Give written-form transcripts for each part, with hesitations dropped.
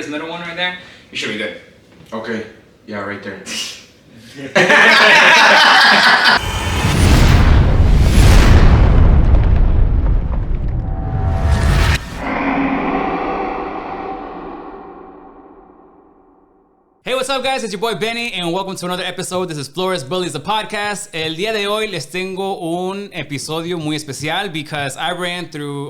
this middle one right there, you should be good. Okay. Yeah, right there. Hey, what's up, guys? It's your boy Benny, and welcome to another episode. This is Bloodlines, the podcast. El día de hoy les tengo un episodio muy especial because I ran through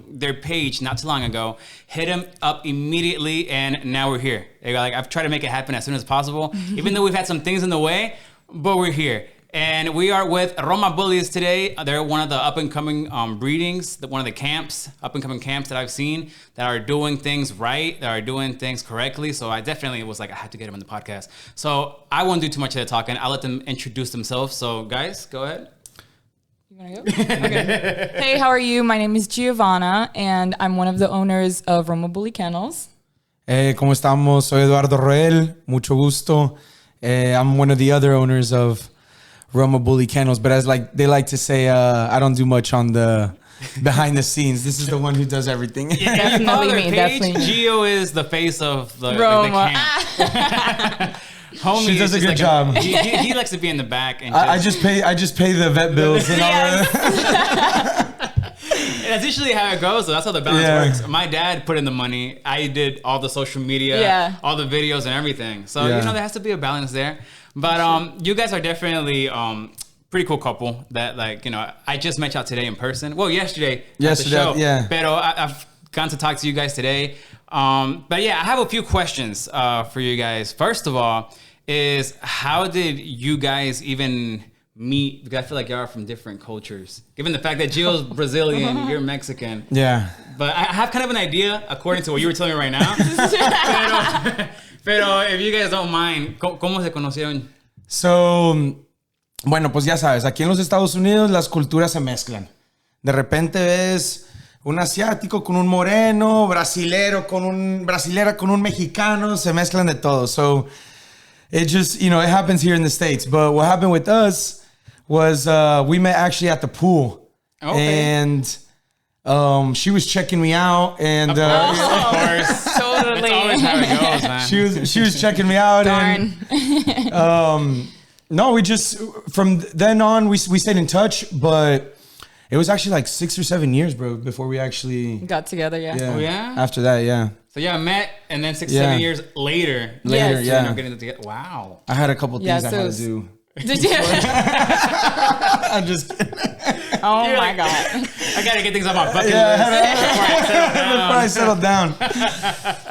their page not too long ago, hit them up immediately, and now we're here. I've tried to make it happen as soon as possible, even though we've had some things in the way, but we're here. And we are with Romabully today. They're one of the up-and-coming breedings, one of the up-and-coming camps that I've seen that are doing things right, that are doing things correctly. So I definitely was like, I have to get them on the podcast. So I won't do too much of the talking. I'll let them introduce themselves. So guys, go ahead. You want to go? Okay. Hey, how are you? My name is Giovanna, and I'm one of the owners of Romabully Kennels. Hey, ¿cómo estamos? Soy Eduardo Roel. Mucho gusto. I'm one of the other owners of Romabully Kennels, but as they like to say, I don't do much on the behind the scenes. This is the one who does everything. Yeah, Definitely me. Definitely me. Gio is the face of the Roma. camp. Homie She does a good like job. He likes to be in the back. And I just pay the vet bills and all that. That's usually how it goes. So that's how the balance works. My dad put in the money. I did all the social media, all the videos and everything. So there has to be a balance there. But you guys are definitely pretty cool couple that I just met y'all today in person. Well, yesterday at the show. Yeah. Pero I've gotten to talk to you guys today. But yeah, I have a few questions for you guys. First of all, is how did you guys even meet? Because I feel like y'all are from different cultures. Given the fact that Gio's Brazilian, you're Mexican. Yeah. But I have kind of an idea, according to what you were telling me right now. Pero if you guys don't mind, ¿cómo se conocieron? So, bueno, pues ya sabes, aquí en los Estados Unidos las culturas se mezclan. De repente ves un asiático con un moreno, brasilera con un mexicano, se mezclan de todo. So, it just, it happens here in the States. But what happened with us was we met actually at the pool. Okay. And she was checking me out, and of course. Totally. That's always how it goes, man. she was checking me out. Darn. And no, we just from then on we stayed in touch, but it was actually like 6 or 7 years, bro, before we actually Got together, yeah. Oh, yeah? After that, yeah. So y'all met, and then 6 or 7 years later. Yes. Yeah. You're getting it together. Wow. I had a couple things I so had to do. Did you? I'm just kidding. Oh You're my like, God. I gotta get things off my bucket list Before I settled down.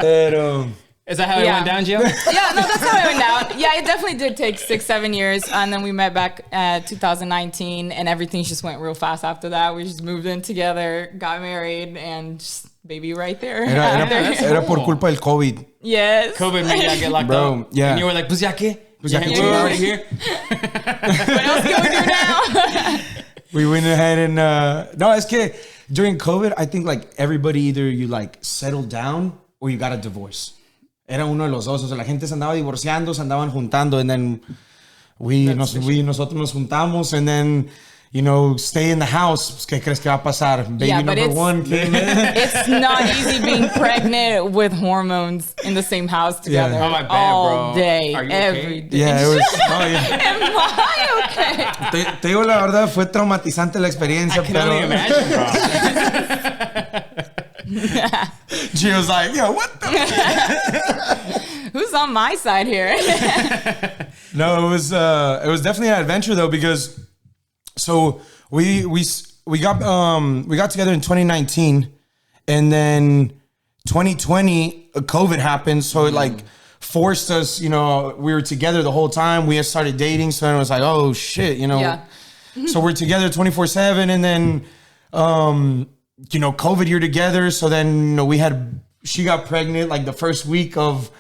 Pero, Is that how it went down, Gio? Yeah, no, that's how it went down. Yeah, it definitely did take 6-7 years. And then we met back at 2019, and everything just went real fast after that. We just moved in together, got married, and just baby right there. era por culpa del COVID. Yes. COVID made y'all get locked Bro, up. yeah. And you were like, pues ya qué? Pues ya qué We're chingados. already here. What else can we do now? We went ahead and no, es que during COVID, I think like everybody either you like settled down or you got a divorce. Era uno de los dos. O sea, la gente se andaba divorciando, se andaban juntando, and then nosotros nos juntamos, and then stay in the house. Pues, ¿qué crees que va a pasar? Baby number one came in. It's not easy being pregnant with hormones in the same house together. Oh, my bad, all bro. day, Are you every okay? day. Yeah, it was. Oh, yeah. Am I okay? Te digo la verdad, fue traumatizante la experiencia. I can only imagine, bro. She was like, yo, what the? Who's on my side here? No, it was definitely an adventure though, because so we got together in 2019, and then 2020 COVID happened, so it like forced us. We were together the whole time. We had started dating, so it was like, oh shit, Yeah. So we're together 24/7, and then COVID year together. So then she got pregnant like the first week of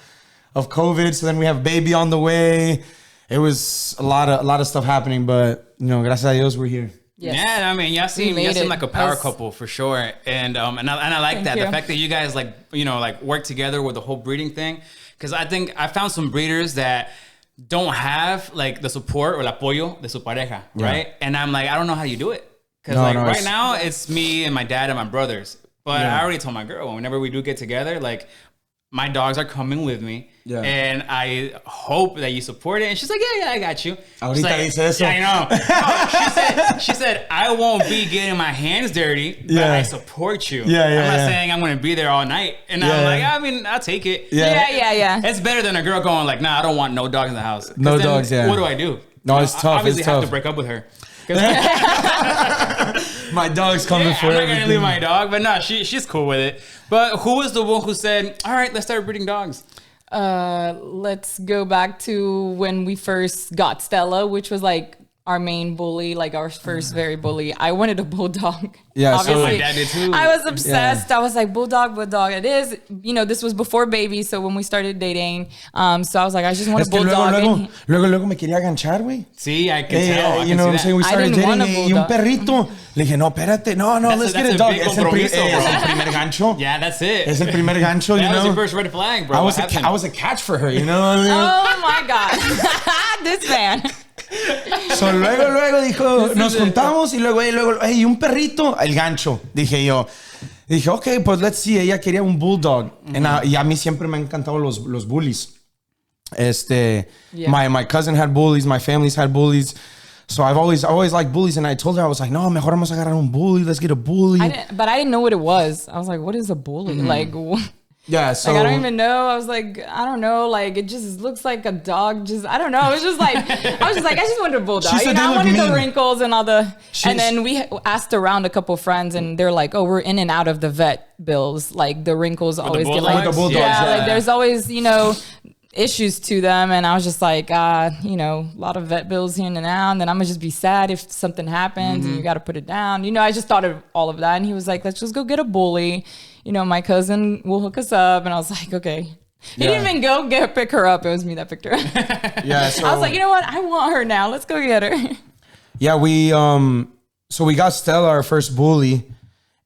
COVID. So then we have a baby on the way. It was a lot of stuff happening, but gracias a Dios we're here. Yes. Yeah, I mean, y'all seem like a power Yes. couple for sure, and I like that. you. The fact that you guys work together with the whole breeding thing, because I think I found some breeders that don't have like the support or el apoyo de su pareja, right? And I'm like, I don't know how you do it, because right now it's me and my dad and my brothers. But I already told my girl, whenever we do get together, like my dogs are coming with me. Yeah. And I hope that you support it. And she's like, yeah, I got you. Ahorita Like, dice eso. yeah, I know. No, she said, I won't be getting my hands dirty, but Yeah. I support you. Yeah, yeah, I'm not yeah. saying I'm going to be there all night. And Yeah. I'm like, I mean, I'll take it. Yeah. It's better than a girl going like, nah, I don't want no dogs in the house. 'Cause No then dogs, yeah. What do I do? No, it's tough. Obviously, It's have tough. to break up with her. My dog's coming for I'm not everything. gonna leave my dog, but no, she's cool with it. But who was the one who said, "All right, let's start breeding dogs"? Let's go back to when we first got Stella, which was like our main bully, like our first very bully. I wanted a bulldog. Yeah, so my dad did too. I was obsessed. I was like, bulldog. It is, this was before baby. So when we started dating, so I was like, I just want Es a que bulldog. And luego me quería ganchar, güey. See, I can tell. I You can know what I'm see saying? We that. I started didn't want dating a y un bulldog. perrito. Le dije, no, espérate. No, let's get a that's dog. big Es el compromiso, primer gancho. Yeah, that's it. Es el primer gancho, you That was know? your first red flag, bro. I What was happened? a catch for her, you know what I mean? oh my God, this man. So, luego dijo, nos juntamos y luego, hey, un perrito, el gancho, dije yo. Dije, ok, pues let's see, ella quería un bulldog. Y a mí siempre me han encantado los bullies. Yeah. My cousin had bullies, my family's had bullies. So I've always liked bullies, and I told her, I was like, no, mejor vamos a agarrar un bully, let's get a bully. But I didn't know what it was. I was like, what is a bully? Like, Yeah, so I don't even know. I was like, I don't know. Like, it just looks like a dog. I don't know. It was just like, I just wanted a bulldog. She said they I look wanted the mean. wrinkles and all and then we asked around a couple friends, and they're like, oh, we're in and out of the vet bills. Like, the wrinkles always get like, With the bulldogs, yeah, yeah. like there's always, issues to them. And I was just like, a lot of vet bills here and now. And then I'm gonna just be sad if something happens and you got to put it down. I just thought of all of that. And he was like, let's just go get a bully. My cousin will hook us up. And I was like, okay. He didn't even go pick her up. It was me that picked her up. yeah, so I was like, you know what? I want her now. Let's go get her. yeah, we got Stella, our first bully,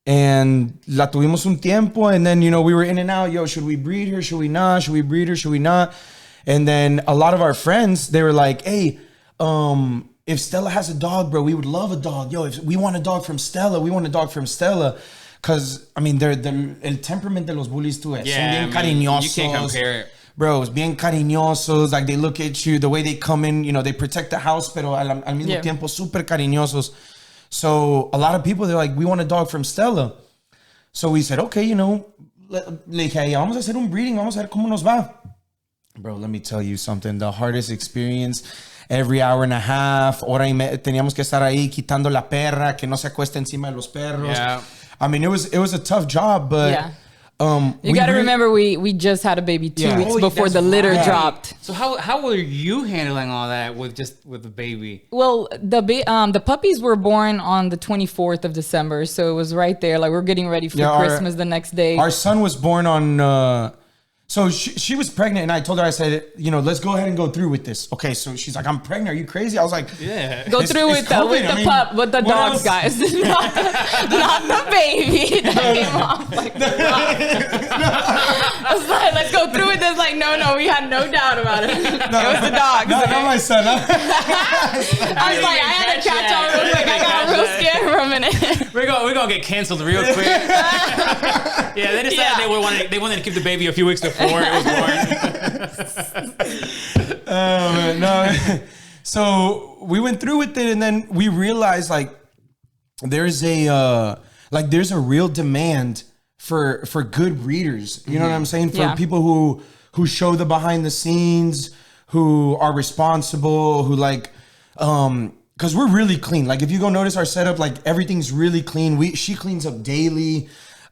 and la tuvimos un tiempo, and then we were in and out. Yo, should we breed her? Should we not? Should we breed her? Should we not? And then a lot of our friends, they were like, hey, if Stella has a dog, bro, we would love a dog. Yo, if we want a dog from Stella, we want a dog from Stella. Because, I mean, el temperament de los bullies too. Son bien cariñosos. You can't compare it. Bro, it's bien cariñosos. Like, they look at you, the way they come in, they protect the house, pero al mismo tiempo super cariñosos. So, a lot of people, they're like, we want a dog from Stella. So, we said, okay, le dije, vamos a hacer un breeding, vamos a ver cómo nos va. Bro, let me tell you something. The hardest experience, every hour and a half, teníamos que estar ahí quitando la perra, que no se acueste encima de los perros. Yeah. I mean, it was a tough job, but you got to remember we just had a baby 2 weeks before the litter dropped. So how were you handling all that with the baby? Well, the puppies were born on the 24th of December, so it was right there. Like, we're getting ready for Christmas the next day. Our son was born on. So she was pregnant, and I told her, I said, let's go ahead and go through with this. Okay, so she's like, I'm pregnant. Are you crazy? I was like, yeah. Go through with the pup, with the dogs, guys. not the baby that came off. Like, I was like, let's go through with this. Like, no, we had no doubt about it. It was the dogs. No, not my son. I was like, I had to catch on real quick. I got real scared for a minute. We're gonna get canceled real quick. Yeah, they decided they wanted to keep the baby a few weeks before it was born. No. So we went through with it, and then we realized like there's a real demand for good breeders. You know what I'm saying? For people who show the behind the scenes, who are responsible, who because we're really clean. Like, if you go notice our setup, like, everything's really clean. She cleans up daily,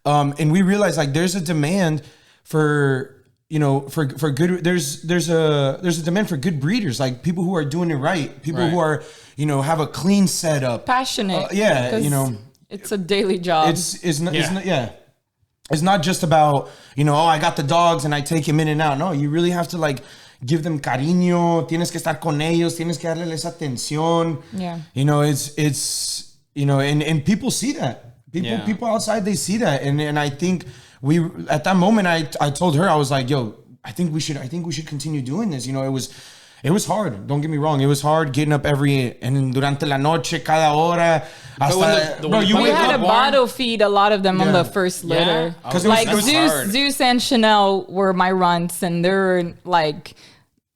and we realize like there's a demand for good. There's a demand for good breeders, like people who are doing it right, people who are have a clean setup, passionate. It's a daily job. It's not just about I got the dogs and I take them in and out. No, you really have to like give them cariño. Tienes que estar con ellos. Tienes que darles atención. Yeah. It's and people see that. People outside, they see that, and I think at that moment I told her, I was like, yo, I think we should continue doing this. It was hard. Don't get me wrong. It was hard getting up durante la noche, cada hora. We had to bottle feed a lot of them on the first litter. Because like Zeus and Chanel were my runts, and they're like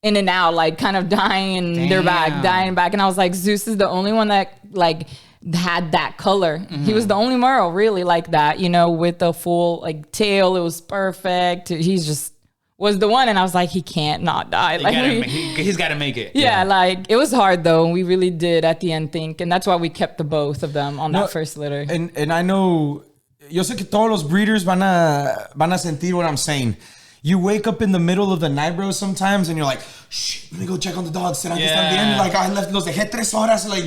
in and out, like kind of dying back. And I was like, Zeus is the only one that like had that color. He was the only Merle really like that, you know, with the full like tail. It was perfect. He's just was the one, and I was like, he can't not die. Like he's got to make it. Yeah, like it was hard though. We really did at the end think, and that's why we kept the both of them on that first litter. And I know, yo sé que todos los breeders van a sentir what I'm saying. You wake up in the middle of the night, bro, sometimes, and you're like, shh, let me go check on the dogs. ¿Será que están bien? Like, I left, los dejé 3 horas. Like,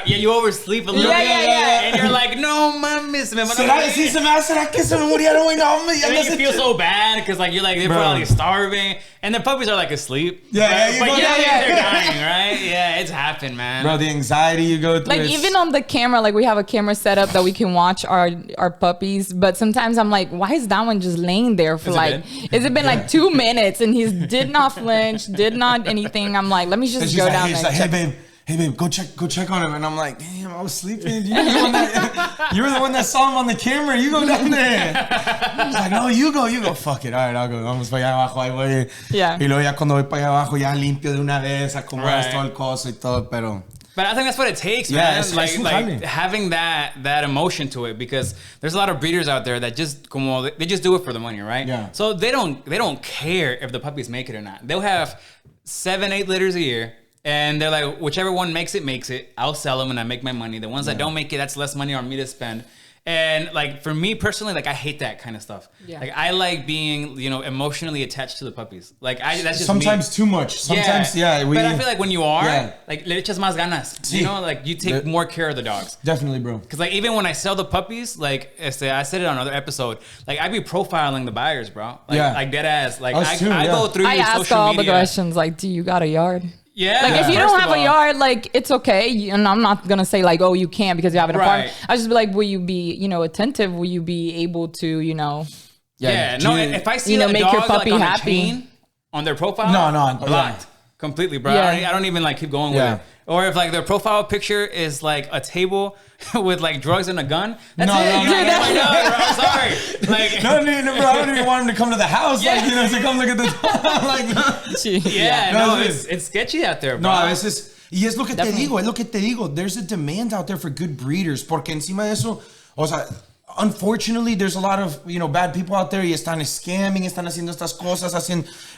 you oversleep a little bit. And you're like, no mames. ¿Será que se me murieron? And then you feel so bad because, like, you're like, they're probably starving. And the puppies are, like, asleep. Yeah, but they're dying, right? Yeah, it's happened, man. Bro, the anxiety you go through. Like, even on the camera, like, we have a camera set up that we can watch our puppies. But sometimes I'm like, why is that one just laying there for, has it been like 2 minutes? And he did not flinch, did not anything. I'm like, let me just go down there. Like, hey babe, go check on him. And I'm like, damn, I was sleeping. You were the one that saw him on the camera. You go down there. He's like, no, you go. Fuck it. All right, I'll go. Vamos para allá abajo. Ahí voy. Yeah. Y luego ya cuando voy para allá abajo, ya limpio de una vez, acomodas todo el coso y todo, pero... But I think that's what it takes, man. Like having that emotion to it, because there's a lot of breeders out there that just they just do it for the money, right? Yeah. So they don't care if the puppies make it or not. They'll have 7-8 litters a year, and they're like, whichever one makes it, I'll sell them and I make my money. The ones that don't make it, that's less money on me to spend. And like for me personally, like I hate that kind of stuff. Yeah. Like I like being, you know, emotionally attached to the puppies. Like that's just sometimes me. Too much. Sometimes but I feel like when you are, like le echas más ganas. You know, like you take more care of the dogs. Definitely, bro. Because like even when I sell the puppies, like I said it on another episode, like I be profiling the buyers, bro. Like, like dead ass. Like I go through your social media. I ask all the questions. Like, do you got a yard? Yeah. Like, if you don't have a yard, like, it's okay. And I'm not going to say, like, oh, you can't because you have an apartment. I just be like, will you be, you know, attentive? Will you be able to, you know... No, if I see a make dog, your puppy like, on happy. a chain on their profile, blocked. Completely, bro. I don't even, like, keep going with it. Or if, like, their profile picture is, like, a table with, like, drugs and a gun. That's it. No, I'm sorry. Like, no, bro. I don't even want him to come to the house. Like, you know, to come look at the dog. Like, no. It's sketchy out there, bro. No, a veces... Y es lo que te digo. There's a demand out there for good breeders. Porque encima de eso, o sea... Unfortunately, there's a lot of, you know, bad people out there y están scamming, están haciendo estas cosas,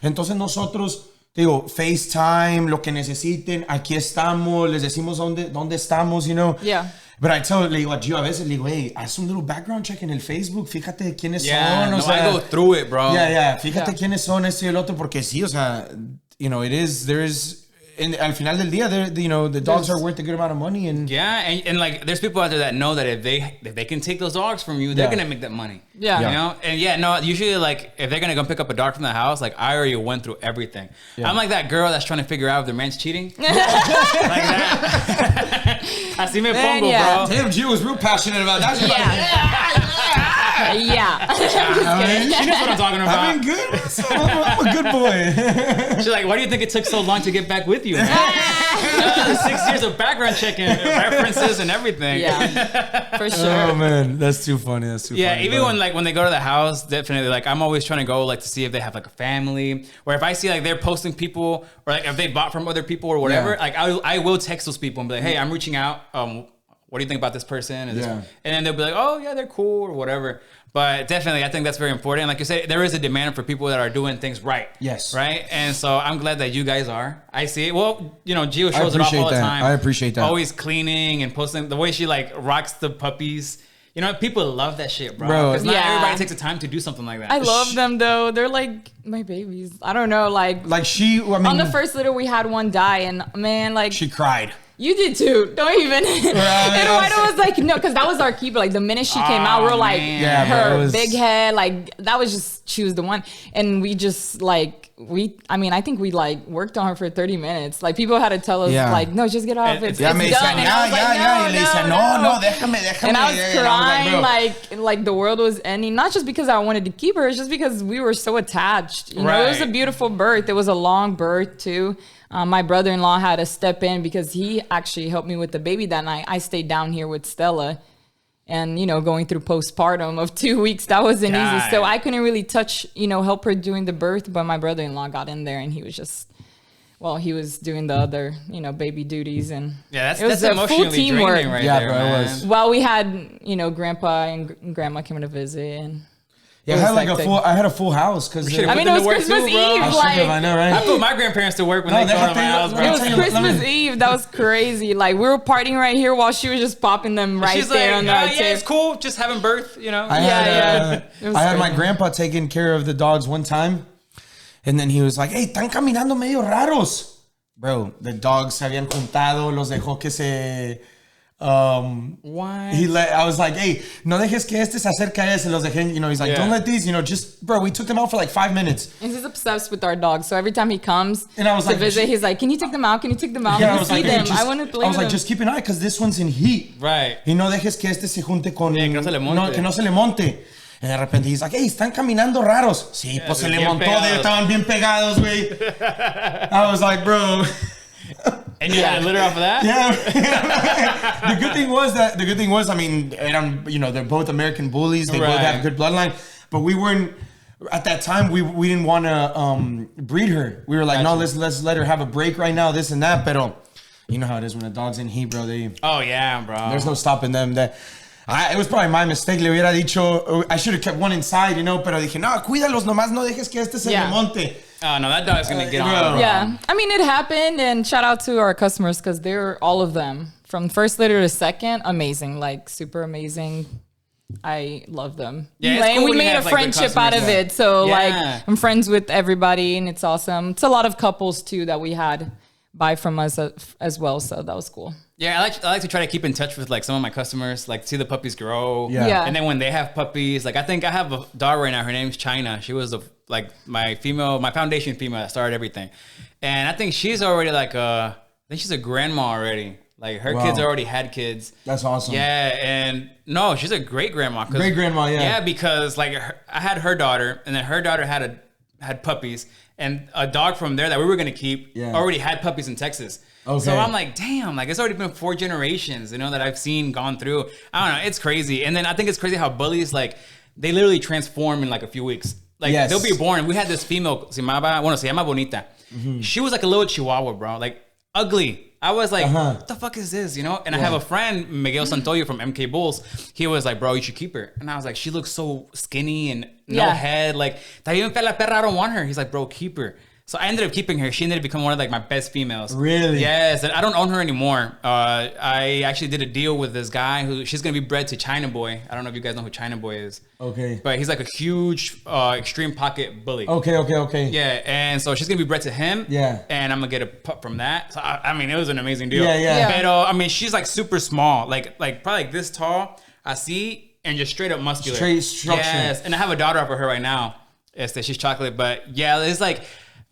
entonces nosotros, digo, FaceTime, lo que necesiten, aquí estamos, les decimos dónde estamos, you know. Yeah. But I tell, le digo a Gio a veces, le digo, hey, haz un little background check en el Facebook, fíjate quiénes son. O sea, I go through it, bro. Fíjate quiénes son, esto y el otro, porque sí, o sea, you know, there is... And al final del día, you know, the dogs are worth a good amount of money, and and like there's people out there that know that if they can take those dogs from you, they're gonna make that money. Yeah, you know, and usually like if they're gonna go pick up a dog from the house, like I already went through everything. Yeah. I'm like that girl that's trying to figure out if their man's cheating, like that. Así me pongo, bro. Damn, Gio was real passionate about that. She knows what I'm talking about. I've been good. I'm a good boy. She's like, why do you think it took so long to get back with you? 6 years of background checking, references, and everything. Yeah, for sure. Oh man, that's too funny. Yeah, even when they go to the house, definitely. Like I'm always trying to go like to see if they have like a family, or if I see like they're posting people, or like if they bought from other people or whatever. Like I will text those people and be like, hey, I'm reaching out. What do you think about this person? And then they'll be like, oh yeah, they're cool or whatever. But definitely, I think that's very important. Like you said, there is a demand for people that are doing things right. Yes. Right? And so I'm glad that you guys are. I see it. Well, you know, Gio shows it off all the time. I appreciate that. Always cleaning and posting. The way she like rocks the puppies. You know, people love that shit, bro. Because not everybody takes the time to do something like that. I love them, though. They're like my babies. I don't know, like on the first litter, we had one die, and man, like... She cried. You did too. Don't even. And Wida was like, no, because that was our keeper. Like the minute she came out, we were like, her big head, like that was just, she was the one. And we just like, I think we like worked on her for 30 minutes. Like people had to tell us like, no, just get off. It's me done. And I was like, no, déjame. And I was crying like the world was ending. Not just because I wanted to keep her, it's just because we were so attached. You know, it was a beautiful birth. It was a long birth too. My brother-in-law had to step in because he actually helped me with the baby that night. I stayed down here with Stella. And, you know, going through postpartum of 2 weeks, that wasn't easy. So I couldn't really touch, you know, help her during the birth. But my brother-in-law got in there and he was just, he was doing the other, you know, baby duties. And it was a full teamwork there, bro, it was. Well, we had, you know, grandpa and grandma coming to visit. And I had a full house because it was Christmas Eve. I know, right? I put my grandparents to work when they came to my house, bro. It was Christmas Eve. That was crazy. Like we were partying right here while she was just popping them right there on the table. Yeah, it's cool. Just having birth, you know. I had my grandpa taking care of the dogs one time, and then he was like, "Hey, están caminando medio raros." Bro, the dogs se habían juntado, los dejó que se... What? I was like, hey, no dejes que se acerque a ese, los dejé, you know, he's like, don't let these, you know, just, bro, we took them out for like 5 minutes. And he's obsessed with our dogs. So every time he comes and I was to visit, he's like, can you take them out? Can you take them out? Yeah, I was like, them. Just, I want to play with them. I was like, just keep an eye because this one's in heat. Right. Y no dejes que se junte con... que no se le monte. Que no se le monte. Y de repente he's like, hey, están caminando raros. Sí, pues se le montó, estaban bien pegados, güey. I was like, bro... And you had to litter off of that? Yeah. The good thing was, I mean, you know, they're both American bullies. They both have good bloodline. But we weren't, at that time, we didn't want to breed her. We were like, no, let's let her have a break right now, this and that. Pero you know how it is when a dog's in heat, bro. Oh, yeah, bro. There's no stopping them. It was probably my mistake. Le hubiera dicho, I should have kept one inside, you know. Pero dije, no, cuídalos nomás, no dejes que se le monte. Oh, no, that dog's going to get on. Yeah. I mean, it happened. And shout out to our customers because they're all of them. From first litter to second, amazing. Like, super amazing. I love them. Yeah, and cool we made a friendship out of it. So, like, I'm friends with everybody. And it's awesome. It's a lot of couples, too, that we had buy from us as well. So, that was cool. Yeah, I like to try to keep in touch with like some of my customers, like see the puppies grow. Yeah. And then when they have puppies, like I think I have a dog right now. Her name's China. She was my foundation female that started everything. And I think she's already I think she's a grandma already. Like her kids already had kids. That's awesome. Yeah, and no, she's a great grandma. Great grandma, yeah. Yeah, because like I had her daughter, and then her daughter had puppies, and a dog from there that we were gonna keep already had puppies in Texas. Okay. So I'm like, damn, like it's already been 4 generations, you know, that I've gone through. I don't know, it's crazy. And then I think it's crazy how bullies, like, they literally transform in like a few weeks. Like they'll be born. We had this female, se llama Bonita. Mm-hmm. She was like a little chihuahua, bro, like ugly. I was like, what the fuck is this, you know? And I have a friend, Miguel Santoyo from MK Bulls. He was like, bro, you should keep her. And I was like, she looks so skinny and no head. Like, está bien fea la perra, I don't want her. He's like, bro, keep her. So I ended up keeping her. She ended up becoming one of like my best females. Really? Yes. And I don't own her anymore. I actually did a deal with this guy she's going to be bred to China Boy. I don't know if you guys know who China Boy is. Okay. But he's like a huge extreme pocket bully. Okay. Yeah. And so she's going to be bred to him. Yeah. And I'm going to get a pup from that. So I mean, it was an amazing deal. Yeah. But I mean, she's like super small, like probably like this tall. And just straight up muscular. Straight structure. Yes. And I have a daughter of her right now. She's chocolate. But yeah, it's like,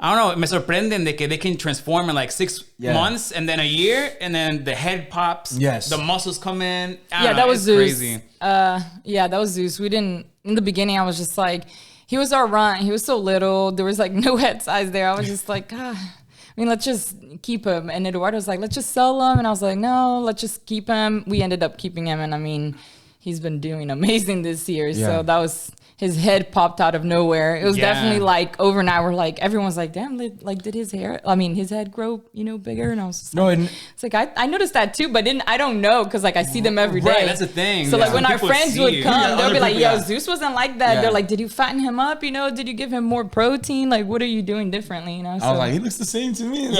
I don't know, me sorprenden de que they can transform in like 6 months and then a year and then the head pops. Yes. The muscles come in. That was Zeus. Crazy. That was Zeus. We didn't, in the beginning, I was just like, he was our runt. He was so little. There was like no head size there. I was just like, I mean, let's just keep him. And Eduardo was like, let's just sell him. And I was like, no, let's just keep him. We ended up keeping him. And I mean, he's been doing amazing this year. Yeah. So that was... His head popped out of nowhere. It was definitely like overnight. We're like, everyone's like, damn, like did his head grow, you know, bigger? And I was just it's like, I noticed that too, but I don't know because like I see them every day. Right, that's the thing. So like when our friends would come, they'll be like, yo, Zeus wasn't like that. Yeah. They're like, did you fatten him up? You know, did you give him more protein? Like, what are you doing differently? You know? So, I was like, he looks the same to me. I was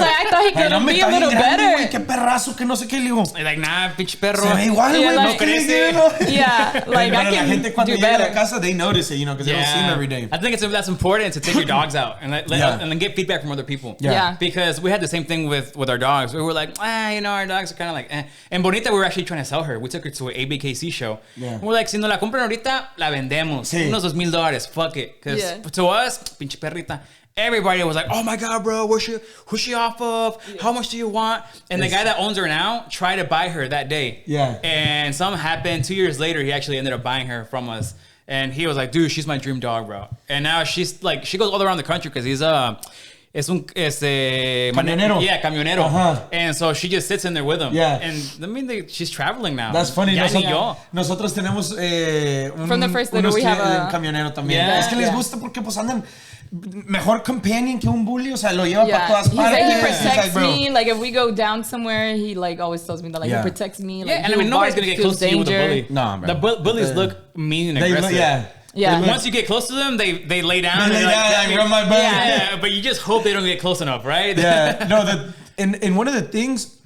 like, I thought he could be a little better. Qué perrazo, que no sé qué. Le digo, like, nah, pinche perro. Se ve igual, güey. like- No crece. Yeah, like I Pero la gente can cuando do llega a la better. casa, they notice it, you know, because they don't see them every day. I think that's important to take your dogs out and Yeah. and then get feedback from other people. Yeah. Because we had the same thing with our dogs. We were like, you know, our dogs are kind of like, eh. And Bonita, we were actually trying to sell her. We took her to an ABKC show. Yeah. We're like, si no la compran ahorita, la vendemos. Sí. Unos $2,000. Fuck it. Because Yeah. to us, pinche perrita, everybody was like, oh my God, bro, who's she off of? How much do you want? And the guy that owns her now tried to buy her that day. Yeah. And something happened 2 years later, he actually ended up buying her from us. And he was like, dude, she's my dream dog, bro. And now she's like, she goes all around the country because he's Camionero. Yeah, camionero. Uh-huh. And so she just sits in there with him. Yeah. And I mean, she's traveling now. That's funny. Ya ni yo. Nosotros tenemos From the first litter, unos we have un a- camionero también. Yeah. Es que les Yeah. gusta porque pues andan mejor companion que un bully. O sea, lo lleva para Yeah, todas he's partes. like, he It's protects like, bro, me. Like if we go down somewhere, he like always tells me that like Yeah. he protects me. Like, Yeah, and I he'll mean, nobody's bark going to if get feels close to you with a danger. bully. Nah, bro. The bullies look mean and They aggressive. Yeah. Once you get close to them, they lay down. They and lay they're down, like, rub my butt. Yeah, but you just hope they don't get close enough, right? Yeah, no, and one of the things,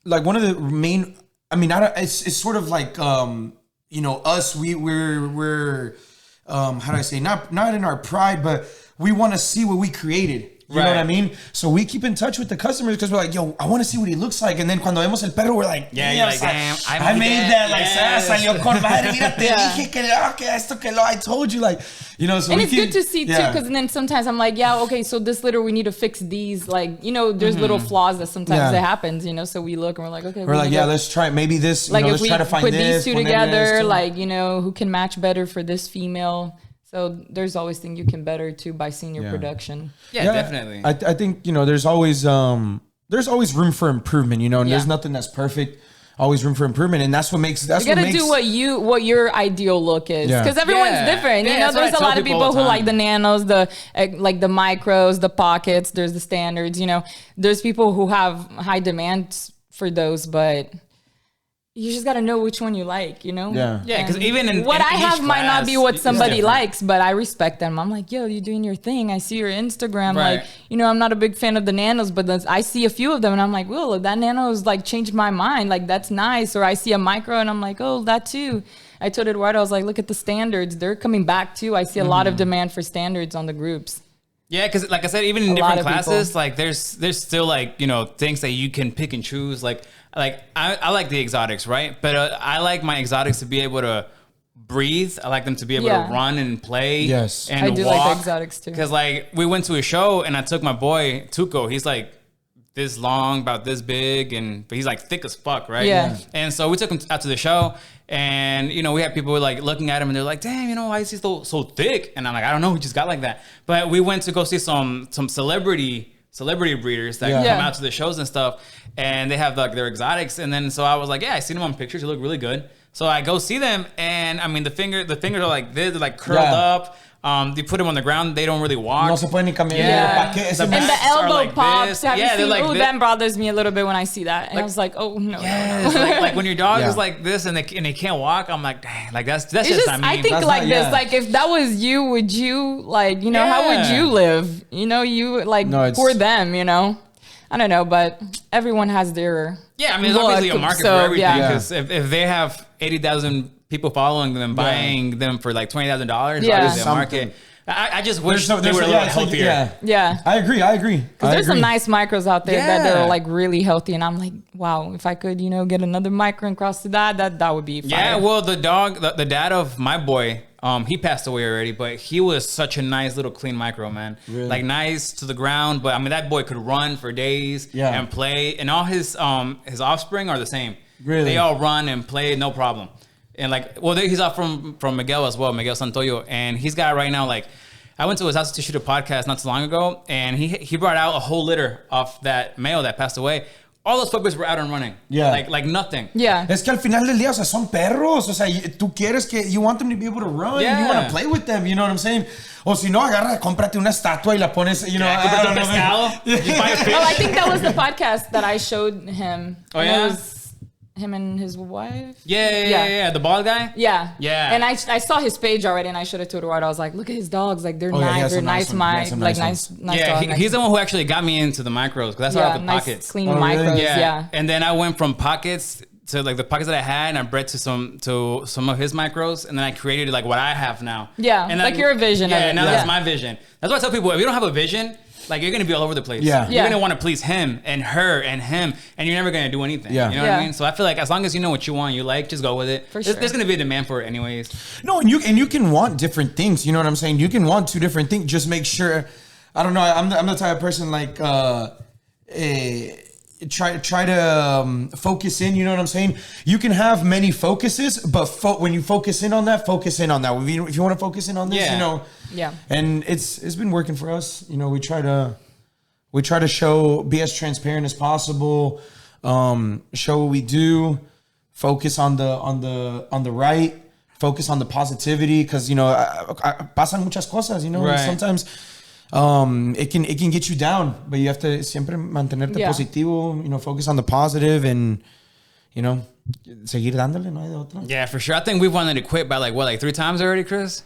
like one of the main, I mean, it's sort of like, you know, us, we're how do I say, not in our pride, but we want to see what we created. You know what I Right. mean? So we keep in touch with the customers because we're like, yo, I want to see what he looks like. And then cuando vemos el perro, we're like, Yeah, damn, you're like, damn, I made that. Like, yes. salió con madre. Mira, te Yeah. dije que esto, que lo. I told you, like, you know, so And we it's keep, good to see too, because then sometimes I'm like, yeah, okay, so this litter we need to fix these. Like, you know, there's little flaws that sometimes Yeah. it happens, you know. So we look and we're like, okay, we're we like, need yeah, to- let's try maybe this. You like know, if let's we try to find put this, these two ponerle together, esto. like, you know, who can match better for this female. So there's always things you can better too by seeing your Yeah. production. Yeah, definitely. I think, you know, there's always room for improvement, you know, and there's Yeah. nothing that's perfect. Always room for improvement, and that's what makes You gotta do what your ideal look is, Yeah. because everyone's Yeah. different. Yeah, You know, that's what I there's a tell lot of people all people the who like the time. nanos, the like the micros, the pockets. There's the standards. You know, there's people who have high demands for those, but you just gotta know which one you like. You know. Yeah. Yeah, 'cause And even in- what in I each have might not be class, what it's somebody different. likes, but I respect them. I'm like, yo, you're doing your thing. I see your Instagram. Right. Like, you know, I'm not a big fan of the nanos, but I see a few of them, and I'm like, well, that nano has like changed my mind. Like, that's nice. Or I see a micro, and I'm like, oh, that too. I told Eduardo, I was like, look at the standards. They're coming back too. I see a lot of demand for standards on the groups. Yeah, because like I said, even in A lot different of people. classes, like there's still like, you know, things that you can pick and choose. Like I like the exotics, right? But I like my exotics to be able to breathe. I like them to be able Yeah. to run and play. Yes. and I do walk. like the exotics too. Because like we went to a show and I took my boy Tuco. He's like this long, about this big, but he's like thick as fuck, right? Yeah. And so we took him out to the show, and you know we had people like looking at him, and they're like, "Damn, you know, why is he so thick?" And I'm like, "I don't know, he just got like that." But we went to go see some celebrity breeders that Yeah. come Yeah. out to the shows and stuff, and they have like their exotics. And then so I was like, "Yeah, I seen them on pictures. They look really good." So I go see them, and I mean the fingers are like this, they're like curled Yeah. up. They put them on the ground. They don't really walk. No se puede ni caminar. Yeah. ¿Pa' qué? Ese The And backs the are elbow like pops. this. Have Yeah, you they're seen? like Oh, thi- that bothers me a little bit when I see that. And I was like, oh no. Yeah, no. so like when your dog Yeah. is like this and they can't walk, I'm like, dang, like that's It's just just, I think That's like not- this, yeah. like if that was you, would you like, you know, how would Yeah. you live? You know, you like No, it's- for them, you know? I don't know, but everyone has their yeah. I mean, there's obviously a market so, for everything yeah. because if they have 80,000 people following them and buying them for like $20,000, Yeah. obviously a Something. market. I just wish There's they were a little healthier. Yeah. I agree. There's some nice micros out there that Yeah. are like really healthy, and I'm like, wow, if I could, you know, get another micro and cross to that would be fire. Yeah, well, the dad of my boy, he passed away already, but he was such a nice little clean micro, man. Really? Like nice to the ground, but I mean that boy could run for days Yeah. and play, and all his offspring are the same. Really? They all run and play, no problem. And like, well, he's out from Miguel as well, Miguel Santoyo, and he's got right now like. I went to his house to shoot a podcast not too long ago, and he brought out a whole litter of that male that passed away. All those puppies were out and running. Yeah. Like nothing. Yeah. Es que al final del día, o sea, son perros. O sea, tú quieres que, you want them to be able to run. Yeah. You want to play with them, you know what I'm saying? O si no, agarra, cómprate una estatua y la pones, you know. Yeah, I cómprate don't un know, pescado. man. You buy a fish. Oh, I think that was the podcast that I showed him. Oh, And yeah? It was him and his wife. Yeah. The bald guy? Yeah. Yeah. And I saw his page already, and I showed it to Eduardo. I was like, look at his dogs. Like, they're Oh, yeah, he nice. has They're some nice nice, ones. He has some nice nice Yeah, dog. he's the one who actually got me into the micros because that's all yeah, the nice, pockets. clean Oh, really? micros. Yeah. And then I went from pockets like the pockets that I had, and I bred to some of his micros, and then I created like what I have now. Yeah, and like your vision. Yeah, of it. now that's my vision. That's why I tell people, if you don't have a vision, like you're gonna be all over the place. Yeah. You're gonna want to please him and her and him, and you're never gonna do anything. Yeah. You know what I mean? So I feel like as long as you know what you want, you like, just go with it. For sure. There's gonna be a demand for it anyways. No, and you can want different things. You know what I'm saying? You can want 2 different things. Just make sure. I don't know. I'm the type of person like try to focus in. You know what I'm saying? You can have many focuses, but when you focus in on that, focus in on that. If you want to focus in on this, you know. Yeah. And it's been working for us. You know, we try to be as transparent as possible. Show what we do. Focus on the right. Focus on the positivity, because you know pasan muchas cosas. You know, right. Sometimes it can get you down, but you have to siempre mantenerte positivo. You know, focus on the positive, and you know, seguir dándole. No hay de otra. Yeah, for sure. I think we've wanted to quit by like 3 times already, Chris.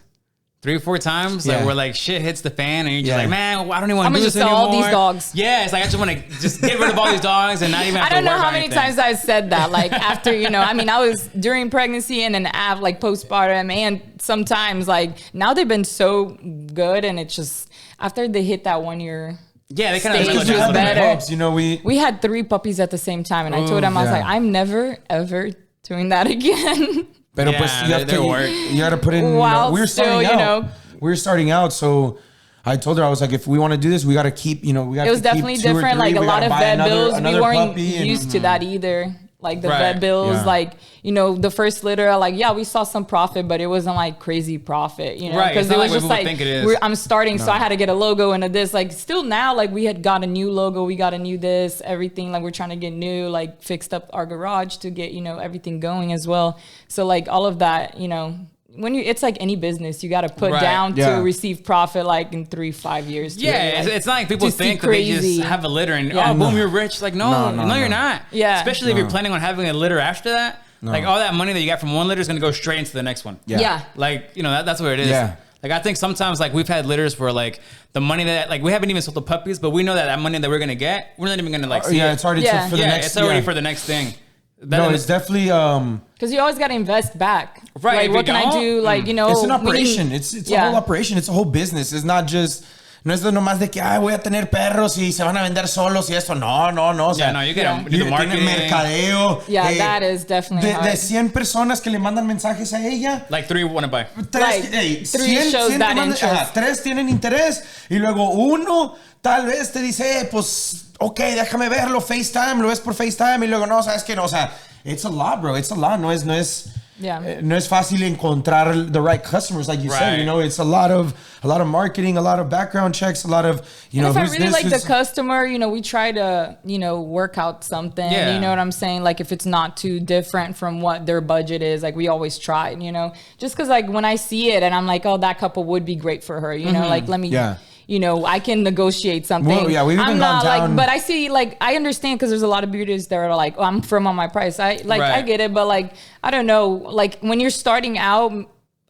3 or 4 times, like where like shit hits the fan, and you're just like, man, I don't even want to do this anymore. I'm gonna just sell all these dogs. Yeah, it's like I just want to just get rid of all these dogs and not even. Have I don't to know worry how about many anything. times I've said that. Like after, you know, I mean, I was during pregnancy and then after, like postpartum, and sometimes like now they've been so good, and it's just after they hit that 1 year. Yeah, they kind of stage just was better. Pups, you know, we had 3 puppies at the same time, and I told him I was like, I'm never ever doing that again. Pero Yeah, pues you got to put in. While We were still, starting you out. know. We were starting out, so I told her, I was like, if we want to do this, we got to keep. You know, we got. It was definitely different. Like a lot of vet bills, we weren't used to that either. Like the vet bills, like, you know, the first litter, like, yeah, we saw some profit, but it wasn't like crazy profit, you know, because it was just like, I'm starting, so I had to get a logo into this. Like still now, like we had got a new logo, we got a new this, everything. Like we're trying to get new, like fixed up our garage to get, you know, everything going as well. So like all of that, you know, it's like any business, you got to put down to receive profit like in 3-5 years. Yeah, like, it's not like people think that they just have a litter and boom, you're rich. Like no, you're not. Yeah, especially if you're planning on having a litter after that. Like all that money that you got from one litter is gonna go straight into the next one. Yeah. Like you know that's what it is. Yeah. Like I think sometimes like we've had litters where like the money that like we haven't even sold the puppies, but we know that money that we're gonna get, we're not even gonna like see it. It's already for the next. It's already for the next thing. No, it's definitely because you always got to invest back. Right. Like, what can I do? Like, you know, it's an operation. It's a whole operation. It's a whole business. It's not just. No es nomás de que voy a tener perros y se van a vender solos y esto. No. O sea, you gotta do the marketing. Mercadeo. Yeah, that is definitely hard. De 100 personas que le mandan mensajes a ella. Like 3 want to buy. 3 shows that interest. 3 tienen interés. Y luego 1 tal vez te dice, pues, ok, déjame verlo, FaceTime, lo ves por FaceTime. Y luego, no, sabes que no, o sea, it's a lot, bro. It's a lot. No es fácil encontrar the right customers, like you said. You know, it's a lot of marketing, a lot of background checks, a lot of, you know, if I really like the customer, you know, we try to, you know, work out something. Yeah. You know what I'm saying? Like if it's not too different from what their budget is, like we always try, you know, just because like when I see it and I'm like, oh, that couple would be great for her, you know, like let me. Yeah. You know, I can negotiate something. Well, yeah, we've I'm not down. like, but I see, like, I understand because there's a lot of beauties that are like, oh, I'm firm on my price. I get it, but like, I don't know, like when you're starting out,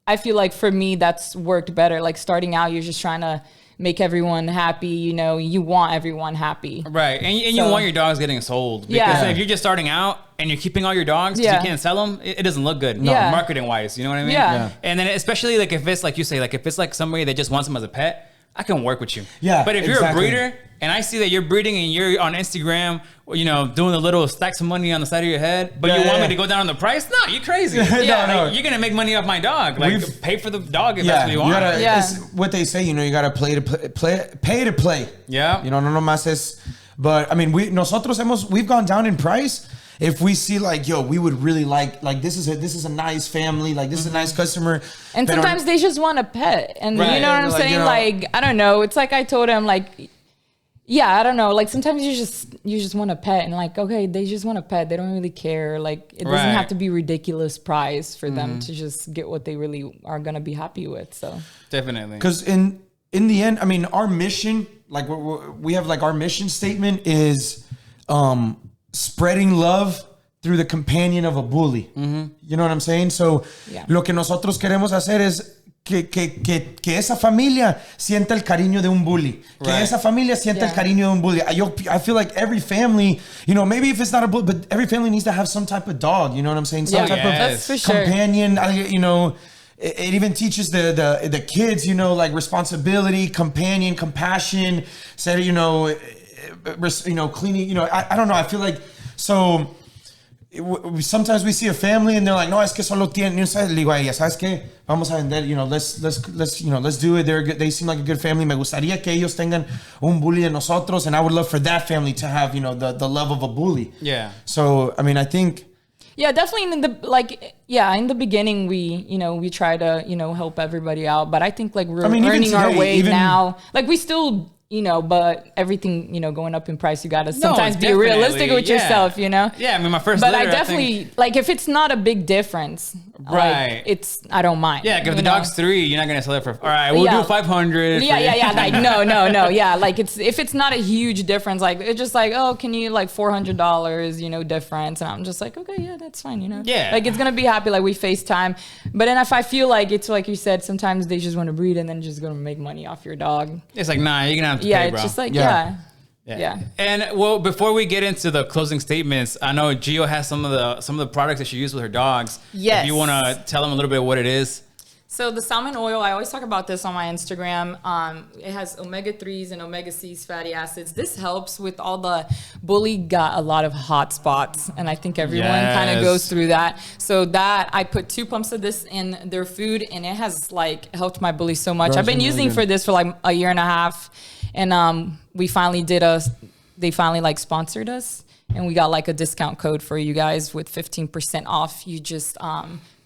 I feel like for me that's worked better. Like starting out, you're just trying to make everyone happy. You know, you want everyone happy, right? And you want your dogs getting sold because if you're just starting out and you're keeping all your dogs because you can't sell them, it doesn't look good. Marketing wise, you know what I mean? Yeah. And then especially like if it's like you say, like if it's like somebody that just wants them as a pet. I can work with you. Yeah. But if you're a breeder and I see that you're breeding and you're on Instagram, you know, doing the little stacks of money on the side of your head, but you want me to go down on the price? No, you're crazy. No. You're going to make money off my dog. Like, pay for the dog if that's what you want. It's what they say, you know, you got to pay to play. Yeah. You know, no nomás es. But, I mean, we've gone down in price. If we see like, yo, we would really like this is a nice family, like this is a nice customer. And sometimes they just want a pet. And you know what I'm saying? You know, like, I don't know. It's like I told him, like, yeah, I don't know. Like sometimes you just want a pet and like, okay, they just want a pet. They don't really care. Like it doesn't have to be ridiculous price for them to just get what they really are gonna be happy with. So definitely. Because in the end, I mean, our mission, like we have like our mission statement is spreading love through the companion of a bully. You know what I'm saying? So lo que nosotros queremos hacer es que esa familia sienta el cariño de un bully. Que esa familia sienta el cariño de un bully. I feel like every family, you know, maybe if it's not a bully, but every family needs to have some type of dog, you know what I'm saying? Some type of companion, you know. It even teaches the kids, you know, like responsibility, companion, compassion, said, you know, cleaning, you know, I don't know. I feel like, so sometimes we see a family and they're like, no, es que solo tienen, le digo a ella, ¿sabes qué? Vamos a vender, you know, let's do it. They're good. They seem like a good family. Me gustaría que ellos tengan un bully de nosotros, and I would love for that family to have, you know, the love of a bully. Yeah. So, I mean, I think. Yeah, definitely in the beginning we try to, you know, help everybody out, but I think like we're earning our way now. Like we still, you know, but everything, you know, going up in price, you gotta sometimes be realistic with yourself, you know? Yeah, I mean, my first But litter, I definitely, like, if it's not a big difference, like, I don't mind. Yeah, if the dog's 3, you're not gonna sell it for, all right, we'll do 500. Yeah, like, no. Yeah, like, if it's not a huge difference, like, it's just like, oh, can you, like, $400, you know, difference? And I'm just like, okay, yeah, that's fine, you know? Yeah. Like, it's gonna be happy, like, we FaceTime. But then if I feel like it's like you said, sometimes they just want to breed and then just gonna make money off your dog. It's like, nah, you're gonna have to yeah, pay, bro. It's just like, yeah. And well, before we get into the closing statements, I know Gio has some of the products that she uses with her dogs. Yes. If you want to tell them a little bit what it is. So the salmon oil, I always talk about this on my Instagram. It has omega-3s and omega-6 fatty acids. This helps with all the bully got a lot of hot spots, and I think everyone kind of goes through that. So that I put 2 pumps of this in their food, and it has like helped my bully so much. I've been using for this for like a year and a half, and they finally like sponsored us, and we got like a discount code for you guys with 15% off. You just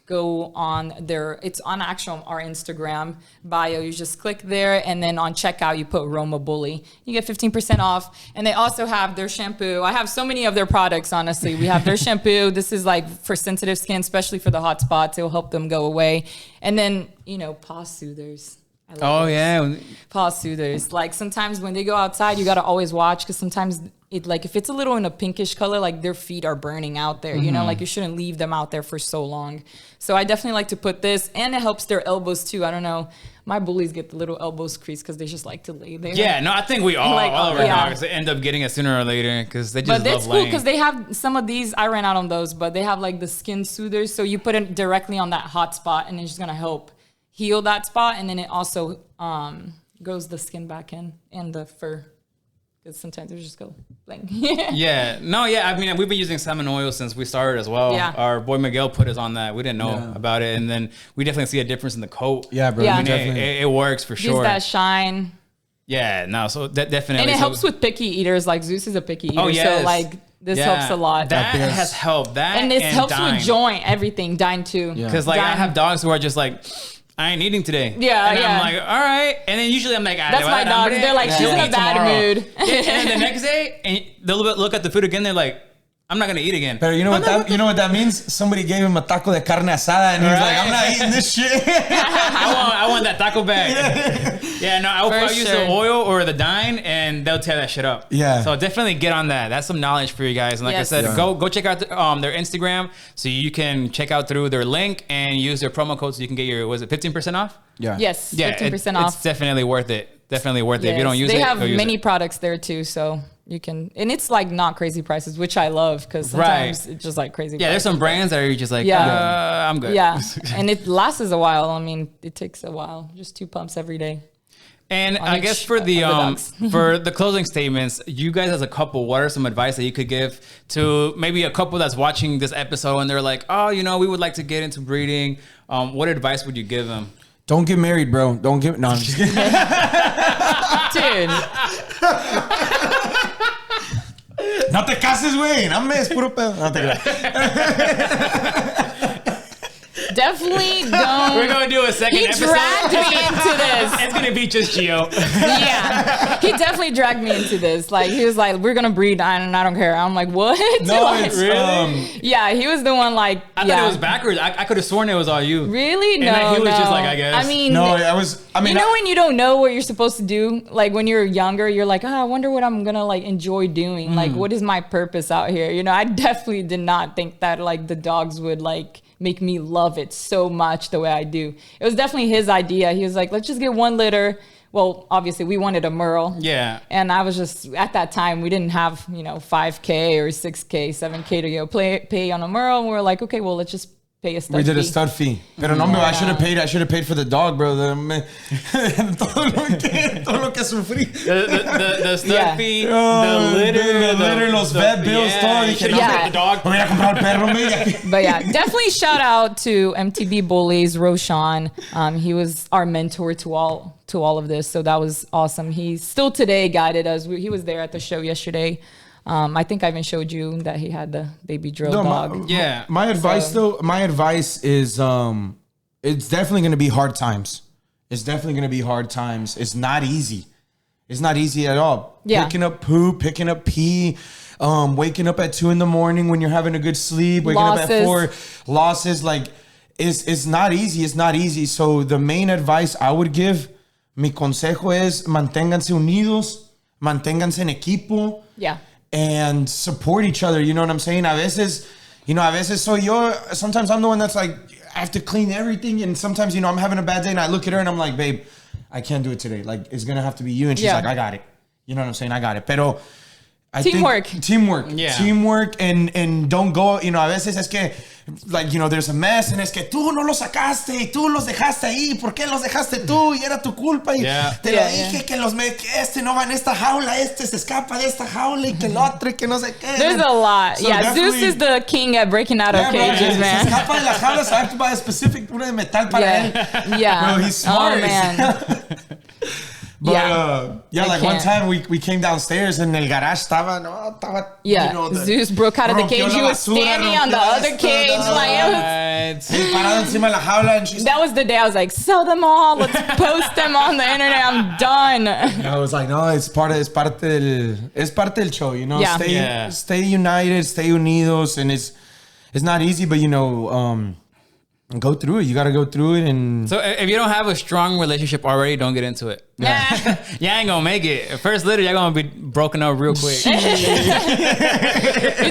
go on it's on our Instagram bio. You just click there, and then on checkout you put Romabully. You get 15% off. And they also have their shampoo. I have so many of their products, honestly. We have their shampoo. This is like for sensitive skin, especially for the hot spots. It will help them go away. And then, you know, paw soothers. Paw soothers. Like sometimes when they go outside, you got to always watch, because sometimes if it's a little in a pinkish color, like their feet are burning out there, you know, like you shouldn't leave them out there for so long. So I definitely like to put this, and it helps their elbows too. I don't know. My bullies get the little elbows creased because they just like to lay there. Yeah, no, I think we all of our dogs end up getting it sooner or later because they just love laying. But that's cool because they have some of these. I ran out on those, but they have like the skin soothers. So you put it directly on that hot spot, and it's just going to help heal that spot. And then it also grows the skin back in and the fur. Because sometimes they just go blank. I mean, we've been using salmon oil since we started as well. Yeah. Our boy Miguel put us on that. We didn't know about it. And then we definitely see a difference in the coat. Yeah, bro. Yeah. I mean, it works for sure. Gives that shine. Yeah, no, so that definitely. And it helps with picky eaters. Like Zeus is a picky eater. Oh, yes. So like this helps a lot. That has helped. And this helps with joint, everything. Dine too. Because like I have dogs who are just like, I ain't eating today. Yeah, and I'm like, all right. And then usually I'm like, that's my dogs. They're like, she's in a bad mood. And then the next day, and they'll look at the food again. They're like, I'm not gonna eat again. But you know what that means? Somebody gave him a taco de carne asada, and he's like, I'm not eating this shit. I want that taco bag. I'll use the oil or the Dine, and they'll tear that shit up. Yeah. So definitely get on that. That's some knowledge for you guys. And like I said, go check out their Instagram so you can check out through their link and use their promo code so you can get your 15% off? Yeah. Yes. Yeah. 15% off. It's definitely worth it. Definitely worth it. If you don't use they have many products there too, so you can, and it's like not crazy prices, which I love because sometimes it's just like crazy. Yeah, prices. There's some brands that are just like, I'm good. Yeah, and it lasts a while. I mean, it takes a while. Just 2 pumps every day. And I guess for the for the closing statements, you guys as a couple, what are some advice that you could give to maybe a couple that's watching this episode and they're like, oh, you know, we would like to get into breeding. What advice would you give them? Don't get married, bro. No, I'm just kidding. Dude. No te cases, güey. No me es puro pedo. No te creas. Definitely don't. We're going to do a second episode. He dragged me into this. It's going to be just Gio. Yeah. He definitely dragged me into this. Like, he was like, we're going to breed, and I don't care. I'm like, what? No, like, it's really? Yeah, he was the one like, I thought it was backwards. I could have sworn it was all you. Really? And no, he was just like, I guess. I mean, no, you know when you don't know what you're supposed to do? Like, when you're younger, you're like, I wonder what I'm going to, like, enjoy doing. Like, what is my purpose out here? You know, I definitely did not think that, like, the dogs would, like, make me love it so much the way I do. It was definitely his idea. He was like, let's just get one litter. Well, obviously we wanted a Merle. Yeah. And I was just, at that time, we didn't have, 5K or 6K, 7K to pay on a Merle. And we were like, okay, well, let's just pay a stud We did fee. a stud fee. Pero no, I should have paid for the dog, bro. Todo lo que sufrí. The stud fee, the the litter, los vet bills, todo. Dije, no, Yeah. the dog. Me voy a comprar el perro, mira. But yeah, definitely shout out to MTB Bullies, Roshan. He was our mentor to all of this. So that was awesome. He still today guided us. He was there at the show yesterday. I think I even showed you that he had the baby drill dog. My advice is it's definitely going to be hard times. It's definitely going to be hard times. It's not easy. It's not easy at all. Yeah. Picking up poop, picking up pee, waking up at 2 a.m. when you're having a good sleep, waking up at 4, losses, like it's not easy. It's not easy. So the main advice I would give, mi consejo es manténganse unidos, manténganse en equipo. Yeah. And support each other, you know what I'm saying? A veces soy yo, sometimes I'm the one that's like, I have to clean everything, and sometimes, I'm having a bad day, and I look at her and I'm like, babe, I can't do it today. Like, it's gonna have to be you. And she's like, I got it. You know what I'm saying? I got it. Pero I Teamwork. think teamwork. Yeah. Teamwork, and don't go, a veces es que, like, there's a mess, and es que tú no los sacaste, y tú los dejaste ahí, ¿por qué los dejaste tú? Y era tu culpa, y te lo dije que este no va en esta jaula, este se escapa de esta jaula, y que el otro, y que no sé qué. There's a lot. So yeah, Zeus is the king at breaking out of cages, man. Se escapa de las jaulas, I have to buy a specific una de metal para él. Yeah. Bro, he's smart. Oh, man. But like one time we came downstairs and el garage estaba. Zeus broke out of the cage. He was standing on the other cage. Like, parado encima de la jaula, and she's that was the day I was like, sell them all. Let's post them on the internet. I'm done. I was like, no, es parte del show, Yeah. Stay united, stay unidos, and it's not easy, but go through it. You got to go through it. And so if you don't have a strong relationship already, don't get into it. Yeah. You ain't gonna make it. First litter, you're gonna be broken up real quick. You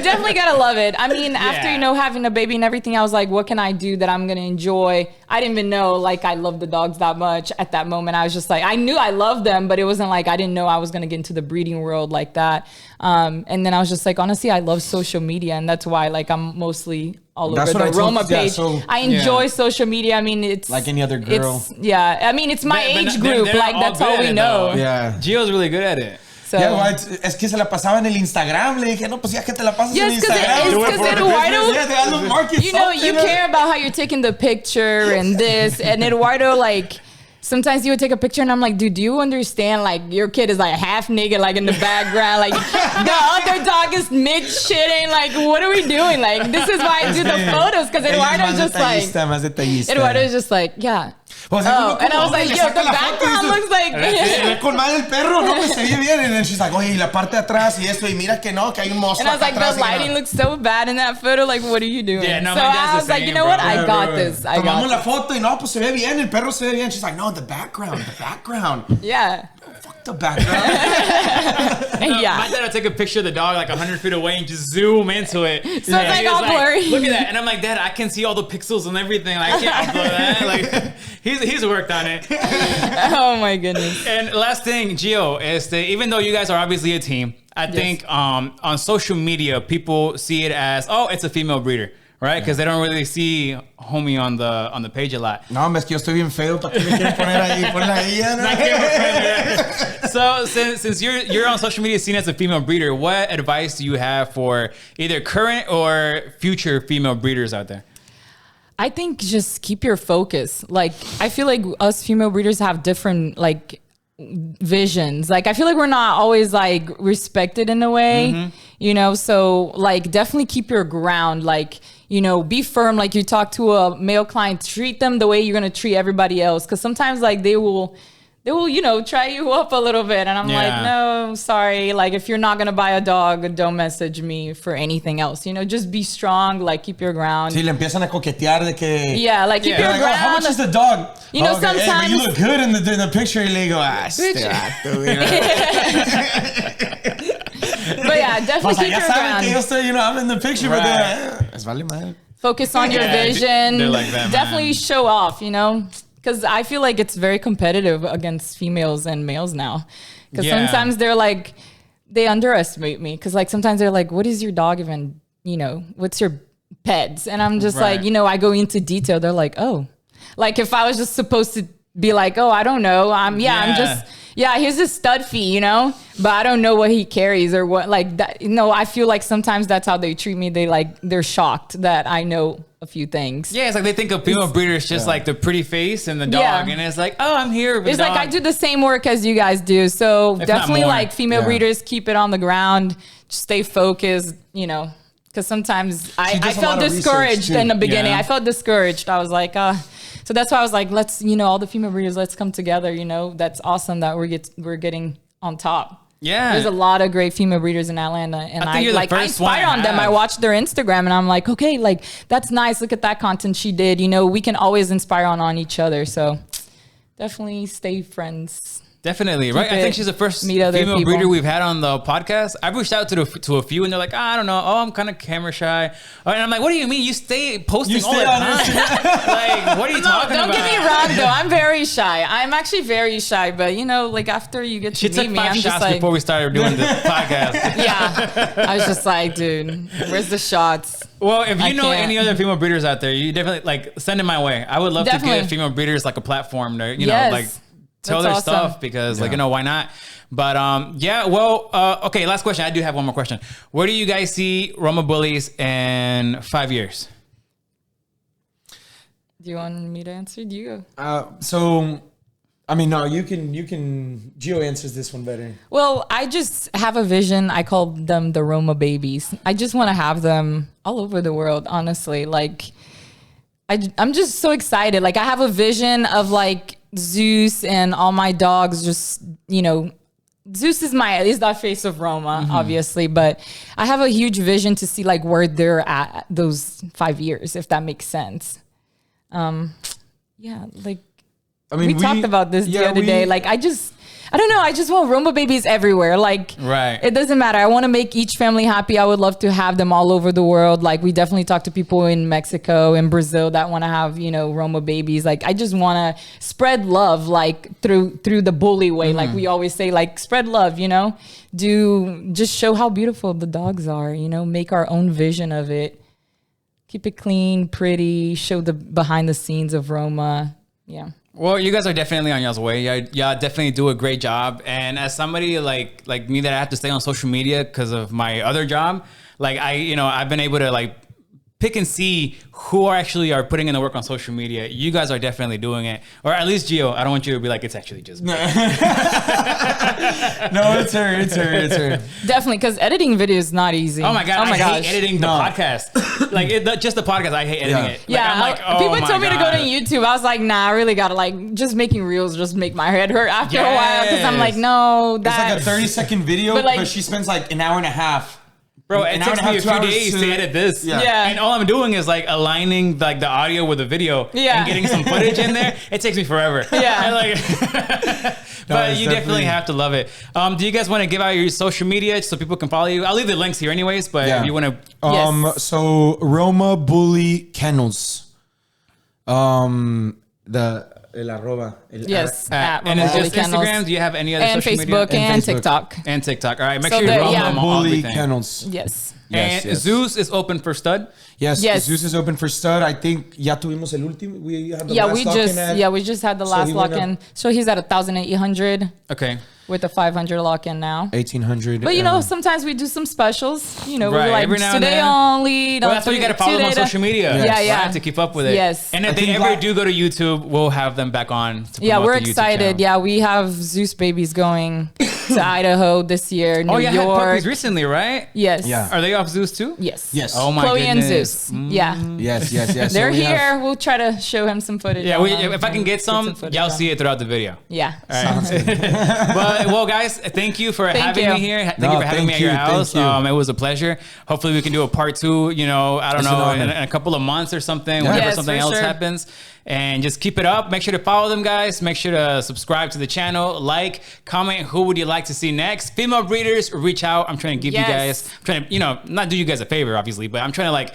definitely gotta love it. I mean, after having a baby and everything, I was like, what can I do that I'm gonna enjoy? I didn't even know like I loved the dogs that much at that moment. I was just like, I knew I loved them, but it wasn't like I didn't know I was gonna get into the breeding world like that. And then I was just like, honestly, I love social media, and that's why like I'm mostly all over the Roma page. I enjoy social media. I mean, it's like any other girl. I mean, it's my age group. Like that's all we know. Yeah. Gio's really good at it. So. Yeah, well, es que se la pasaba en el Instagram. Le dije, no, pues ya que te la pasas en Instagram. It's because Eduardo, you care about how you're taking the picture and this. And Eduardo, like, sometimes you would take a picture and I'm like, dude, do you understand? Like, your kid is like half naked, like in the background. Like, the other dog is mid-shitting. Like, what are we doing? Like, this is why I do the photos. Because Eduardo's just like, Eduardo's just like, yeah. And I was like, yo, the background looks like... Con mal el perro, no, pues se ve bien. And then she's like, oye, y la parte de atrás y esto, y mira que no, que hay un monstruo. And I was like, the lighting looks so bad in that photo. Like, what are you doing? Yeah, no, so I was like, you know what? I got this. Tomamos la foto y no, pues se ve bien, el perro se ve bien. She's like, no, the background. Yeah. Fuck the background. Yeah. My dad would take a picture of the dog like 100 feet away and just zoom into it. So it's like all blurry. Look at that. And I'm like, Dad, I can see all the pixels and everything. Like, I can't upload that. Like, he's worked on it. Oh my goodness. And last thing, Gio, even though you guys are obviously a team, I think on social media, people see it as, oh, it's a female breeder. Right? Because they don't really see homie on the page a lot. No, es que yo estoy bien feo. ¿Para qué me quieren poner ahí? Ponla ahí. So since you're on social media seen as a female breeder, what advice do you have for either current or future female breeders out there? I think just keep your focus. Like, I feel like us female breeders have different like visions. Like, I feel like we're not always like respected in a way, so like definitely keep your ground. Like, be firm. Like, you talk to a male client, treat them the way you're going to treat everybody else. Cause sometimes like they will, try you up a little bit. And I'm like, no, sorry. Like, if you're not going to buy a dog, don't message me for anything else. Just be strong. Like, keep your ground. Sí, le empiezan a coquetear de que... Yeah, like, keep your like, ground. how much is the dog? Sometimes... Hey, but you look good in the picture. Y le digo, But yeah, definitely keep your ground. Que yo estoy, I'm in the picture, but es vale madre. Focus on your vision. They're like that, Definitely man. show off, you know? Because I feel like it's very competitive against females and males now. Because Yeah. sometimes they're like, they underestimate me. Because like sometimes they're like, what is your dog even, you know, what's your pets? And I'm just Right. like, you know, I go into detail. They're like, oh. Like if I was just supposed to be like, oh, I don't know. I'm just, here's a stud fee, you know? But I don't know what he carries or what, like that. You know, I feel like sometimes that's how they treat me. They're shocked that I know a few things. Yeah, it's like they think of female breeders just like the pretty face and the dog, and it's like, oh, I'm here with It's the like dog. I do the same work as you guys do. So not definitely more. like female Yeah. breeders, keep it on the ground, just stay focused, you know, because sometimes I does a felt lot of research, discouraged too. in the beginning. Yeah. I felt discouraged. I was like, so that's why I was like, let's, you know, all the female breeders, let's come together. You know, that's awesome that we're getting on top. Yeah. There's a lot of great female breeders in Atlanta, and I think you're the I first one inspire I on them. I have. watch their Instagram, and I'm like, okay, like that's nice. Look at that content she did. You know, we can always inspire on each other. So definitely stay friends. Definitely, right? I it, think she's the first meet other female people. breeder we've had on the podcast. I've reached out to a few, and they're like, I don't know. Oh, I'm kind of camera shy. And I'm like, what do you mean? You stay posting all stay the on time. Like, what are you talking Don't about? get me wrong, though. I'm very shy. I'm actually very shy, but you know, like after you get to She meet took me, 5 I'm shots just like, before we started doing the podcast. yeah. I was just like, dude, where's the shots? Well, if you I know can't. any other female breeders out there, you definitely like send it my way. I would love to Definitely. give female breeders like a platform to, you know, Yes. like tell That's their awesome. stuff because like, you know, why not? But okay, last question. I do have one more question. Where do you guys see Romabullies in 5 years? Do you want me to answer? Do you? So, I mean, no, you can, Gio answers this one better. Well, I just have a vision. I call them the Roma babies. I just want to have them all over the world, honestly. Like, I'm just so excited. Like, I have a vision of like Zeus and all my dogs just, you know, Zeus is the face of Roma, obviously, but I have a huge vision to see like where they're at those 5 years, if that makes sense. Yeah, like I mean, we talked about this the other day. Like, I don't know. I just want Roma babies everywhere. Like, Right. It doesn't matter. I want to make each family happy. I would love to have them all over the world. Like, we definitely talk to people in Mexico and Brazil that want to have, you know, Roma babies. Like, I just want to spread love, like through the bully way. Like we always say, like spread love, you know, just show how beautiful the dogs are, you know, make our own vision of it. Keep it clean, pretty, show the behind the scenes of Roma. Yeah. Well, you guys are definitely on y'all's way. Y'all definitely do a great job. And as somebody like me that I have to stay on social media because of my other job, like I've been able to like pick and see who are putting in the work on social media. You guys are definitely doing it. Or at least Gio, I don't want you to be like, it's actually just me. No, it's her. Definitely, because editing video is not easy. Oh my God, I gosh. hate editing the podcast. Like just the podcast, I hate editing it. Like, Yeah, I'm like, oh people my told me to go God. to YouTube. I was like, nah, I really gotta like just making reels just make my head hurt after a while because I'm like, Yes. no, It's like a that 30-second video, But, but, like- she spends like an hour and a half. Bro, An it hour takes and a me a half, 2 few hours days to edit this. Yeah. Yeah. And all I'm doing is like aligning like the audio with the video Yeah. and getting some footage in there. It takes me forever. Yeah. And, like, but it's you definitely definitely- have to love it. Do you guys want to give out your social media so people can follow you? I'll leave the links here anyways, but Yeah. if you want to. Yes. So Romabully Kennels. El arroba. yes, at and it's Romabully just Kennels. Instagram. Do you have any other and social Facebook media? and Facebook. TikTok. And TikTok. All right, make So sure you there- follow yeah. them on Romabully everything. Kennels. Yes. And Zeus is open for stud. Yes, Yes. Zeus is open for stud. I think ya tuvimos el último. We had the Yeah, last we lock-in just at- we just had the So last he went lock in. So he's at 1,800 Okay. with a 500 lock in now. 1,800. But you know, sometimes we do some specials. You know, Right, we're like every now and today then. only. Well, that's why you got to follow them on today- social media. Yeah, yeah. Right, to keep up with it. Yes. And if I they think ever like- do go to YouTube, we'll have them back on. To Yeah, promote we're the YouTube excited. channel. Yeah, we have Zeus babies going to Idaho this year. New Oh, yeah, had York. puppies recently, right? Yes. Yeah. Are they off Zeus too? Yes. Yes. Oh my Chloe and goodness. Zeus. Yeah. Yes. So They're we have- here. We'll try to show him some footage. Yeah, on we, them if I can and get some, footage y'all on see them. it throughout the video. Yeah. Sounds good. But well, guys, thank you for having you. me here. Thank No, you for having me at thank your you, house. thank you. It was a pleasure. Hopefully, we can do a part 2. You know, I don't It's an know, honor. in a couple of months or something. Whenever Yes, something for else sure. happens, and just keep it up. Make sure to follow them, guys. Make sure to subscribe to the channel. Like, comment. Who would you like to see next? Female breeders, reach out. I'm trying to give you Yes. guys. I'm trying to, not do you guys a favor, obviously, but I'm trying to like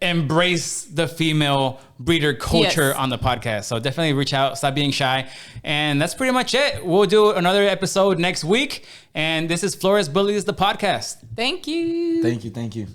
embrace the female breeder culture Yes. on the podcast. So definitely reach out, stop being shy. And that's pretty much it. We'll do another episode next week. And this is Flores Bullies, the podcast. Thank you. Thank you.